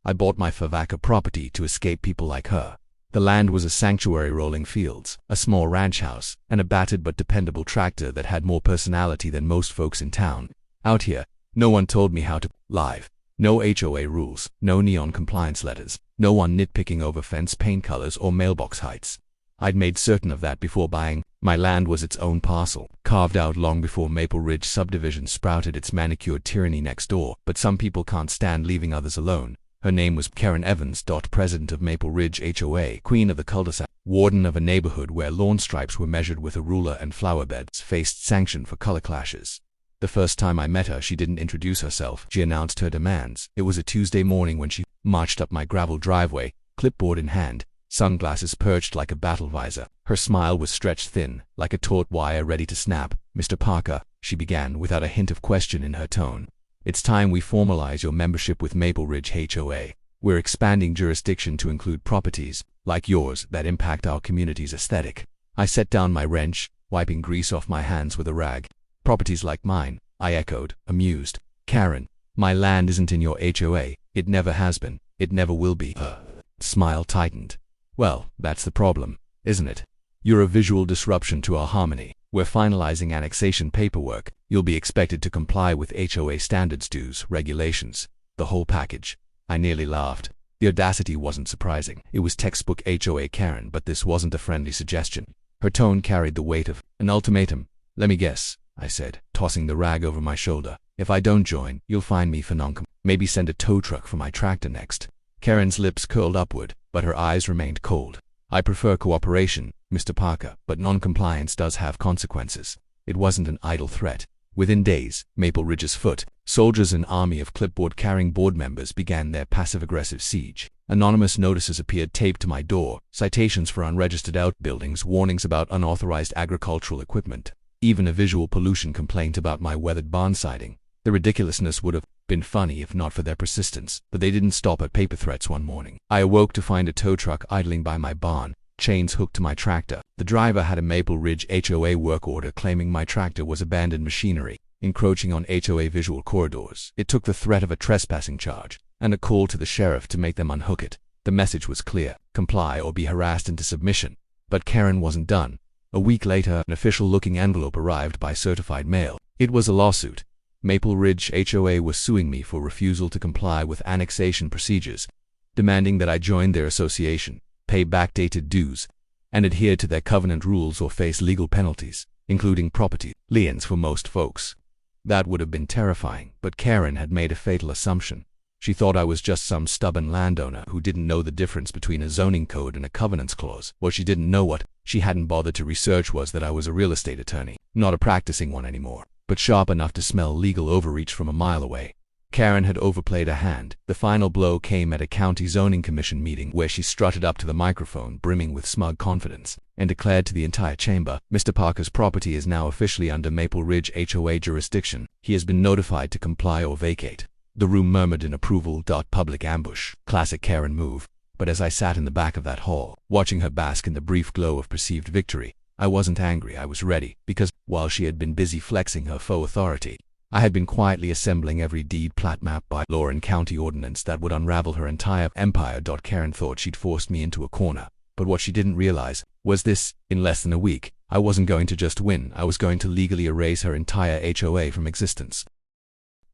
I bought my Favaka property to escape people like her. The land was a sanctuary, rolling fields, a small ranch house, and a battered but dependable tractor that had more personality than most folks in town. Out here, no one told me how to live. No HOA rules, no neon compliance letters, no one nitpicking over fence paint colors or mailbox heights. I'd made certain of that before buying. My land was its own parcel, carved out long before Maple Ridge subdivision sprouted its manicured tyranny next door. But some people can't stand leaving others alone. Her name was Karen Evans. President of Maple Ridge HOA, queen of the cul-de-sac, warden of a neighborhood where lawn stripes were measured with a ruler and flower beds faced sanction for color clashes. The first time I met her, she didn't introduce herself. She announced her demands. It was a Tuesday morning when she marched up my gravel driveway, clipboard in hand, sunglasses perched like a battle visor. Her smile was stretched thin, like a taut wire ready to snap. "Mr. Parker," she began, without a hint of question in her tone, "it's time we formalize your membership with Maple Ridge HOA. We're expanding jurisdiction to include properties, like yours, that impact our community's aesthetic." I set down my wrench, wiping grease off my hands with a rag. "Properties like mine," I echoed, amused. "Karen, my land isn't in your HOA. It never has been. It never will be." Her smile tightened. "Well, that's the problem, isn't it? You're a visual disruption to our harmony. We're finalizing annexation paperwork. You'll be expected to comply with HOA standards, dues, regulations, the whole package." I nearly laughed. The audacity wasn't surprising. It was textbook HOA Karen, but this wasn't a friendly suggestion. Her tone carried the weight of an ultimatum. "Let me guess," I said, tossing the rag over my shoulder. "If I don't join, you'll fine me for maybe send a tow truck for my tractor next." Karen's lips curled upward, but her eyes remained cold. "I prefer cooperation, Mr. Parker, but non-compliance does have consequences." It wasn't an idle threat. Within days, Maple Ridge's foot soldiers, an army of clipboard-carrying board members, began their passive-aggressive siege. Anonymous notices appeared taped to my door, citations for unregistered outbuildings, warnings about unauthorized agricultural equipment, even a visual pollution complaint about my weathered barn siding. The ridiculousness would have been funny if not for their persistence, but they didn't stop at paper threats. One morning, I awoke to find a tow truck idling by my barn, chains hooked to my tractor. The driver had a Maple Ridge HOA work order claiming my tractor was abandoned machinery, encroaching on HOA visual corridors. It took the threat of a trespassing charge and a call to the sheriff to make them unhook it. The message was clear: comply or be harassed into submission. But Karen wasn't done. A week later, an official-looking envelope arrived by certified mail. It was a lawsuit. Maple Ridge HOA was suing me for refusal to comply with annexation procedures, demanding that I join their association, pay backdated dues, and adhere to their covenant rules or face legal penalties, including property liens for most folks. That would have been terrifying, but Karen had made a fatal assumption. She thought I was just some stubborn landowner who didn't know the difference between a zoning code and a covenants clause. What she didn't know, what she hadn't bothered to research, was that I was a real estate attorney, not a practicing one anymore, but sharp enough to smell legal overreach from a mile away. Karen had overplayed a hand. The final blow came at a county zoning commission meeting where she strutted up to the microphone, brimming with smug confidence, and declared to the entire chamber, "Mr. Parker's property is now officially under Maple Ridge HOA jurisdiction. He has been notified to comply or vacate." The room murmured in approval. Public ambush. Classic Karen move. But as I sat in the back of that hall, watching her bask in the brief glow of perceived victory, I wasn't angry. I was ready, because, while she had been busy flexing her faux authority, I had been quietly assembling every deed, plat, map, by law and county ordinance that would unravel her entire empire. Karen thought she'd forced me into a corner, but what she didn't realize was this: in less than a week, I wasn't going to just win, I was going to legally erase her entire HOA from existence.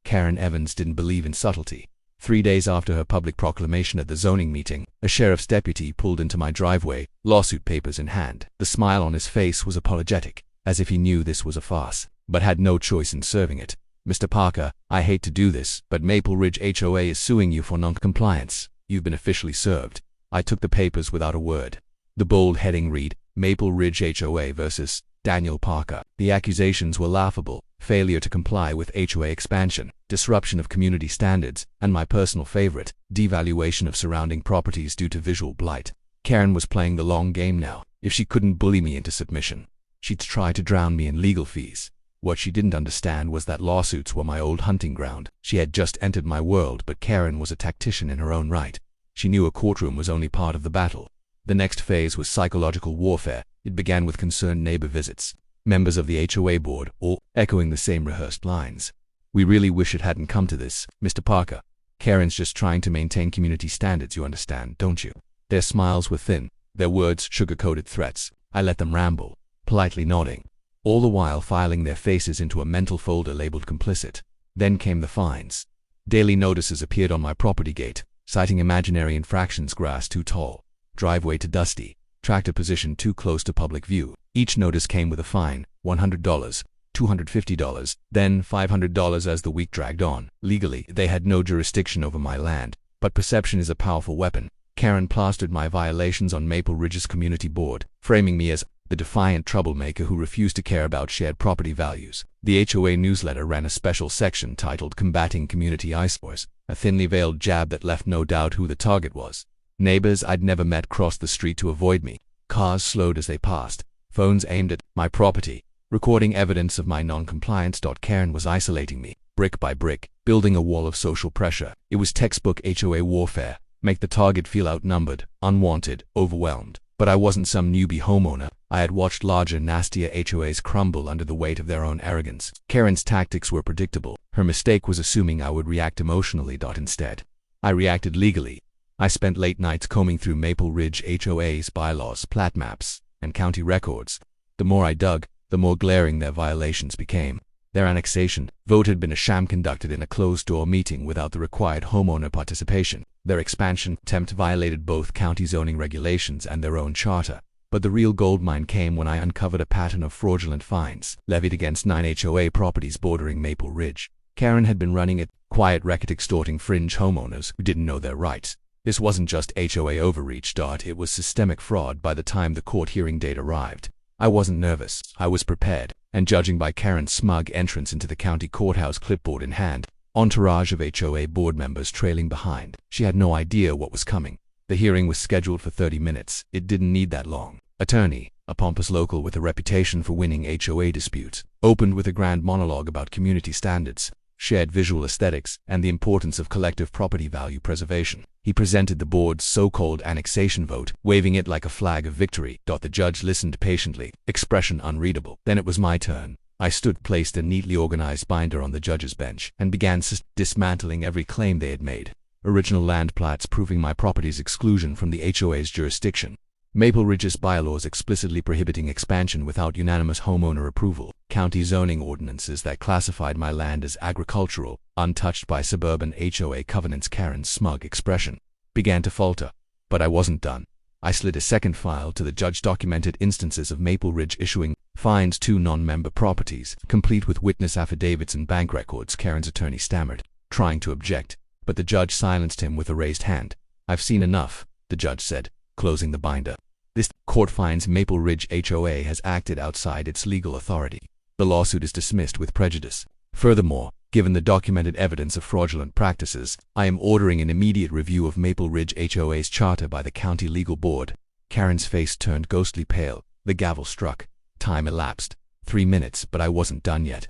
Karen Evans didn't believe in subtlety. 3 days after her public proclamation at the zoning meeting, a sheriff's deputy pulled into my driveway, lawsuit papers in hand. The smile on his face was apologetic, as if he knew this was a farce, but had no choice in serving it. "Mr. Parker, I hate to do this, but Maple Ridge HOA is suing you for non-compliance. You've been officially served." I took the papers without a word. The bold heading read, "Maple Ridge HOA versus Daniel Parker." The accusations were laughable: failure to comply with HOA expansion, disruption of community standards, and my personal favorite, devaluation of surrounding properties due to visual blight. Karen was playing the long game now. If she couldn't bully me into submission, she'd try to drown me in legal fees. What she didn't understand was that lawsuits were my old hunting ground. She had just entered my world, but Karen was a tactician in her own right. She knew a courtroom was only part of the battle. The next phase was psychological warfare. It began with concerned neighbor visits. Members of the HOA board, all echoing the same rehearsed lines. "We really wish it hadn't come to this, Mr. Parker. Karen's just trying to maintain community standards, you understand, don't you? Their smiles were thin, their words sugar-coated threats. I let them ramble, politely nodding, all the while filing their faces into a mental folder labeled complicit. Then came the fines. Daily notices appeared on my property gate, citing imaginary infractions: grass too tall, driveway too dusty, tractor position too close to public view. Each notice came with a fine: $100, $250, then $500 as the week dragged on. Legally, they had no jurisdiction over my land, but perception is a powerful weapon. Karen plastered my violations on Maple Ridge's community board, framing me as the defiant troublemaker who refused to care about shared property values. The HOA newsletter ran a special section titled "Combating Community Eyesores," a thinly veiled jab that left no doubt who the target was. Neighbors I'd never met crossed the street to avoid me. Cars slowed as they passed, phones aimed at my property, recording evidence of my non-compliance. Karen was isolating me, brick by brick, building a wall of social pressure. It was textbook HOA warfare. Make the target feel outnumbered, unwanted, overwhelmed. But I wasn't some newbie homeowner. I had watched larger, nastier HOAs crumble under the weight of their own arrogance. Karen's tactics were predictable. Her mistake was assuming I would react emotionally. Instead, I reacted legally. I spent late nights combing through Maple Ridge HOA's bylaws, plat maps, and county records. The more I dug, the more glaring their violations became. Their annexation vote had been a sham conducted in a closed-door meeting without the required homeowner participation. Their expansion attempt violated both county zoning regulations and their own charter. But the real goldmine came when I uncovered a pattern of fraudulent fines levied against 9 HOA properties bordering Maple Ridge. Karen had been running a quiet racket extorting fringe homeowners who didn't know their rights. This wasn't just HOA overreach. It was systemic fraud by the time the court hearing date arrived. I wasn't nervous. I was prepared. And judging by Karen's smug entrance into the county courthouse, clipboard in hand, entourage of HOA board members trailing behind, she had no idea what was coming. The hearing was scheduled for 30 minutes. It didn't need that long. Attorney, a pompous local with a reputation for winning HOA disputes, opened with a grand monologue about community standards, shared visual aesthetics, and the importance of collective property value preservation. He presented the board's so-called annexation vote, waving it like a flag of victory. The judge listened patiently, expression unreadable. Then it was my turn. I placed a neatly organized binder on the judge's bench, and began dismantling every claim they had made. Original land plats proving my property's exclusion from the HOA's jurisdiction. Maple Ridge's bylaws explicitly prohibiting expansion without unanimous homeowner approval. County zoning ordinances that classified my land as agricultural, untouched by suburban HOA covenants. Karen's smug expression began to falter. But I wasn't done. I slid a second file to the judge: documented instances of Maple Ridge issuing fines to non-member properties, complete with witness affidavits and bank records. Karen's attorney stammered, trying to object, but the judge silenced him with a raised hand. "I've seen enough," the judge said, closing the binder. "This court finds Maple Ridge HOA has acted outside its legal authority. The lawsuit is dismissed with prejudice. Furthermore, given the documented evidence of fraudulent practices, I am ordering an immediate review of Maple Ridge HOA's charter by the county legal board." Karen's face turned ghostly pale. The gavel struck. Time elapsed. 3 minutes, but I wasn't done yet.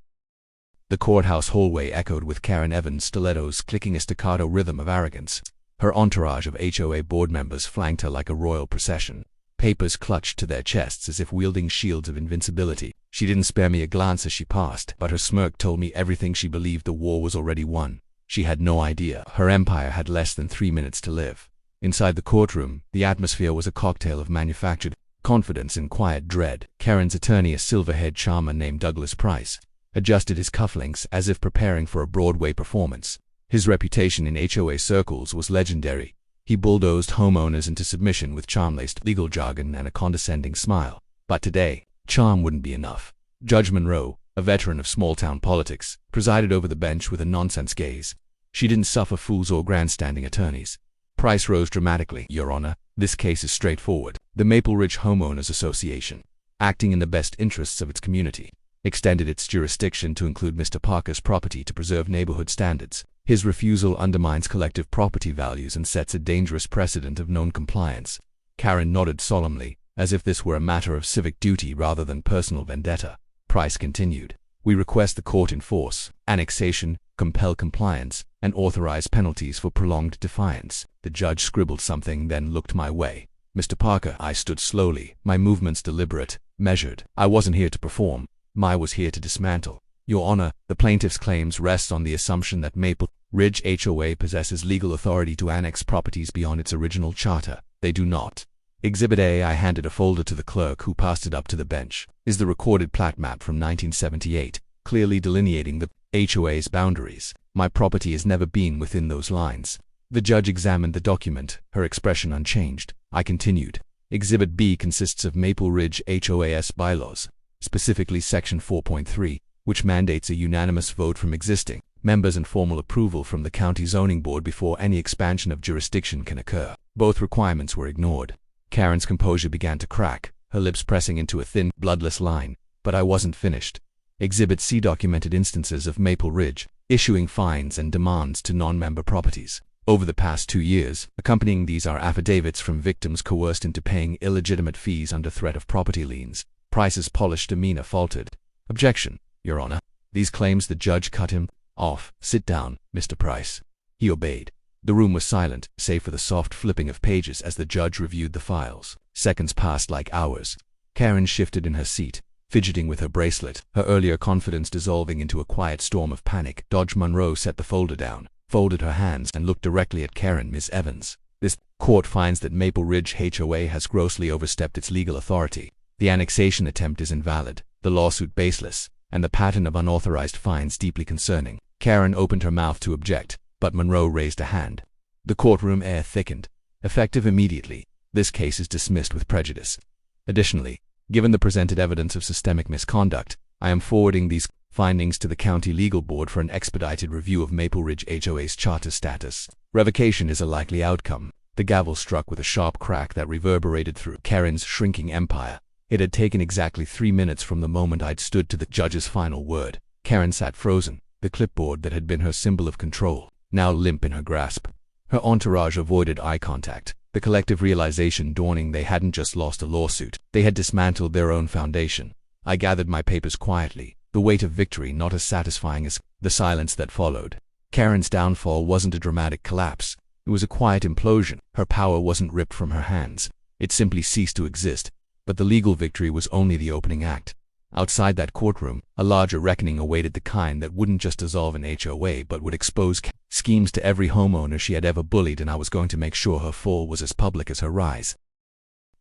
The courthouse hallway echoed with Karen Evans' stilettos clicking a staccato rhythm of arrogance. Her entourage of HOA board members flanked her like a royal procession, papers clutched to their chests as if wielding shields of invincibility. She didn't spare me a glance as she passed, but her smirk told me everything. She believed the war was already won. She had no idea her empire had less than 3 minutes to live. Inside the courtroom, the atmosphere was a cocktail of manufactured confidence and quiet dread. Karen's attorney, a silver-haired charmer named Douglas Price, adjusted his cufflinks as if preparing for a Broadway performance. His reputation in HOA circles was legendary. He bulldozed homeowners into submission with charm-laced legal jargon and a condescending smile. But today, charm wouldn't be enough. Judge Monroe, a veteran of small-town politics, presided over the bench with a nonsense gaze. She didn't suffer fools or grandstanding attorneys. Price rose dramatically. "Your Honor, this case is straightforward. The Maple Ridge Homeowners Association, acting in the best interests of its community, extended its jurisdiction to include Mr. Parker's property to preserve neighborhood standards. His refusal undermines collective property values and sets a dangerous precedent of non-compliance." Karen nodded solemnly, as if this were a matter of civic duty rather than personal vendetta. Price continued, "We request the court enforce annexation, compel compliance, and authorize penalties for prolonged defiance." The judge scribbled something, then looked my way. "Mr. Parker," I stood slowly, my movements deliberate, measured. "I wasn't here to perform. I was here to dismantle. Your Honor, the plaintiff's claims rest on the assumption that Maple Ridge HOA possesses legal authority to annex properties beyond its original charter. They do not. Exhibit A. I handed a folder to the clerk, who passed it up to the bench. Is the recorded plat map from 1978, clearly delineating the HOA's boundaries. My property has never been within those lines. The judge examined the document, her expression unchanged. I continued. Exhibit B consists of Maple Ridge HOA's bylaws, specifically Section 4.3, which mandates a unanimous vote from existing members and formal approval from the county zoning board before any expansion of jurisdiction can occur. Both requirements were ignored. Karen's composure began to crack, her lips pressing into a thin, bloodless line. But I wasn't finished. Exhibit C documented instances of Maple Ridge issuing fines and demands to non-member properties. Over the past 2 years, accompanying these are affidavits from victims coerced into paying illegitimate fees under threat of property liens. Price's polished demeanor faltered. Objection, Your Honor. These claims. The judge cut him off. Sit down, Mr. Price. He obeyed. The room was silent, save for the soft flipping of pages as the judge reviewed the files. Seconds passed like hours. Karen shifted in her seat, fidgeting with her bracelet, her earlier confidence dissolving into a quiet storm of panic. Dodge Monroe set the folder down, folded her hands, and looked directly at Karen. Ms. Evans, this court finds that Maple Ridge HOA has grossly overstepped its legal authority. The annexation attempt is invalid, the lawsuit baseless, and the pattern of unauthorized fines deeply concerning. Karen opened her mouth to object, but Monroe raised a hand. The courtroom air thickened. Effective immediately, this case is dismissed with prejudice. Additionally, given the presented evidence of systemic misconduct, I am forwarding these findings to the county legal board for an expedited review of Maple Ridge HOA's charter status. Revocation is a likely outcome. The gavel struck with a sharp crack that reverberated through Karen's shrinking empire. It had taken exactly 3 minutes from the moment I'd stood to the judge's final word. Karen sat frozen, the clipboard that had been her symbol of control now limp in her grasp. Her entourage avoided eye contact, the collective realization dawning they hadn't just lost a lawsuit, they had dismantled their own foundation. I gathered my papers quietly, the weight of victory not as satisfying as the silence that followed. Karen's downfall wasn't a dramatic collapse. It was a quiet implosion. Her power wasn't ripped from her hands. It simply ceased to exist. But the legal victory was only the opening act. Outside that courtroom, a larger reckoning awaited, the kind that wouldn't just dissolve an HOA but would expose schemes to every homeowner she had ever bullied, and I was going to make sure her fall was as public as her rise.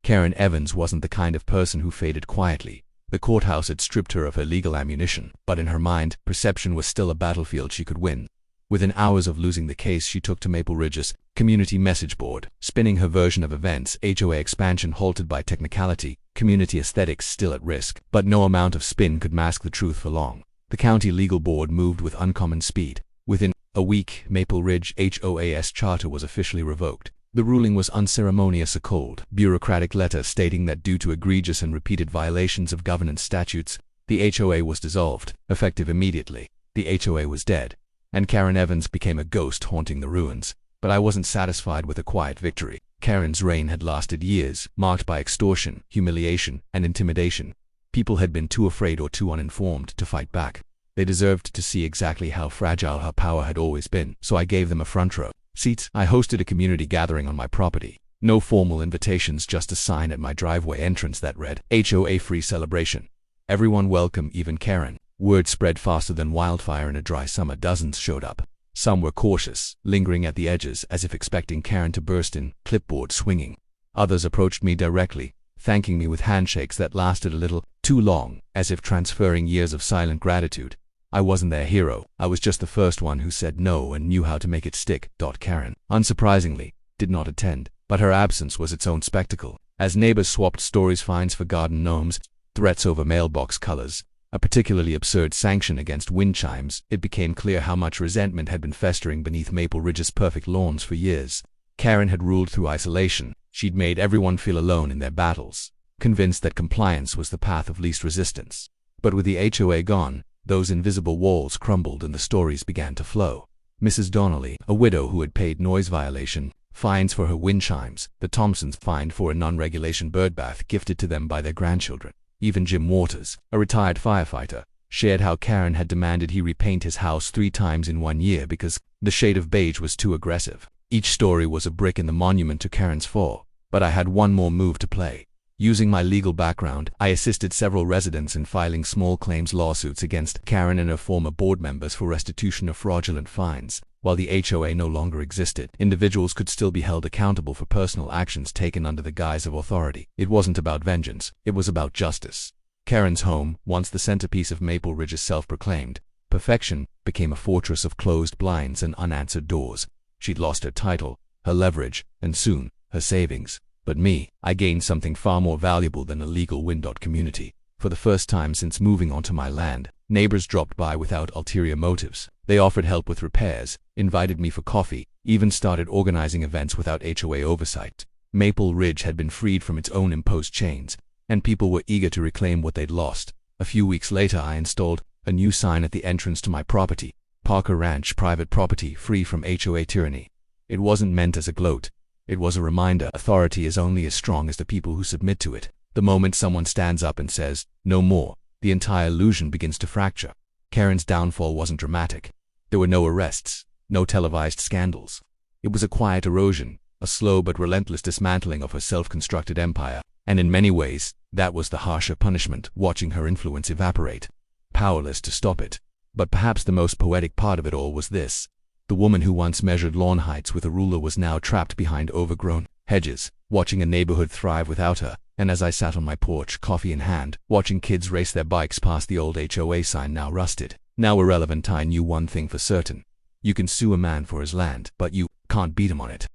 Karen Evans wasn't the kind of person who faded quietly. The courthouse had stripped her of her legal ammunition, but in her mind, perception was still a battlefield she could win. Within hours of losing the case, she took to Maple Ridge's community message board, spinning her version of events: HOA expansion halted by technicality, community aesthetics still at risk. But no amount of spin could mask the truth for long. The county legal board moved with uncommon speed. Within a week, Maple Ridge HOA's charter was officially revoked. The ruling was unceremonious: a cold, bureaucratic letter stating that due to egregious and repeated violations of governance statutes, the HOA was dissolved. Effective immediately, the HOA was dead, and Karen Evans became a ghost haunting the ruins. But I wasn't satisfied with a quiet victory. Karen's reign had lasted years, marked by extortion, humiliation, and intimidation. People had been too afraid or too uninformed to fight back. They deserved to see exactly how fragile her power had always been, so I gave them a front row seat. I hosted a community gathering on my property. No formal invitations, just a sign at my driveway entrance that read, HOA free celebration. Everyone welcome, even Karen. Word spread faster than wildfire in a dry summer. Dozens showed up. Some were cautious, lingering at the edges as if expecting Karen to burst in, clipboard swinging. Others approached me directly, thanking me with handshakes that lasted a little too long, as if transferring years of silent gratitude. I wasn't their hero. I was just the first one who said no and knew how to make it stick. Karen, unsurprisingly, did not attend, but her absence was its own spectacle. As neighbors swapped stories, fines for garden gnomes, threats over mailbox colors, a particularly absurd sanction against wind chimes, it became clear how much resentment had been festering beneath Maple Ridge's perfect lawns for years. Karen had ruled through isolation. She'd made everyone feel alone in their battles, convinced that compliance was the path of least resistance. But with the HOA gone, those invisible walls crumbled and the stories began to flow. Mrs. Donnelly, a widow who had paid noise violation fines for her wind chimes, the Thompsons fined for a non-regulation birdbath gifted to them by their grandchildren. Even Jim Waters, a retired firefighter, shared how Karen had demanded he repaint his house 3 times in 1 year because the shade of beige was too aggressive. Each story was a brick in the monument to Karen's fall. But I had one more move to play. Using my legal background, I assisted several residents in filing small claims lawsuits against Karen and her former board members for restitution of fraudulent fines. While the HOA no longer existed, individuals could still be held accountable for personal actions taken under the guise of authority. It wasn't about vengeance, it was about justice. Karen's home, once the centerpiece of Maple Ridge's self-proclaimed perfection, became a fortress of closed blinds and unanswered doors. She'd lost her title, her leverage, and soon, her savings. But me, I gained something far more valuable than a legal win. Community. For the first time since moving onto my land, neighbors dropped by without ulterior motives. They offered help with repairs, invited me for coffee, even started organizing events without HOA oversight. Maple Ridge had been freed from its own imposed chains, and people were eager to reclaim what they'd lost. A few weeks later, I installed a new sign at the entrance to my property: Parker Ranch, private property, free from HOA tyranny. It wasn't meant as a gloat. It was a reminder: authority is only as strong as the people who submit to it. The moment someone stands up and says, "No more," the entire illusion begins to fracture. Karen's downfall wasn't dramatic. There were no arrests, no televised scandals. It was a quiet erosion, a slow but relentless dismantling of her self-constructed empire. And in many ways, that was the harsher punishment: watching her influence evaporate, powerless to stop it. But perhaps the most poetic part of it all was this: the woman who once measured lawn heights with a ruler was now trapped behind overgrown hedges, watching a neighborhood thrive without her. And as I sat on my porch, coffee in hand, watching kids race their bikes past the old HOA sign, now rusted, now irrelevant, I knew one thing for certain: you can sue a man for his land, but you can't beat him on it.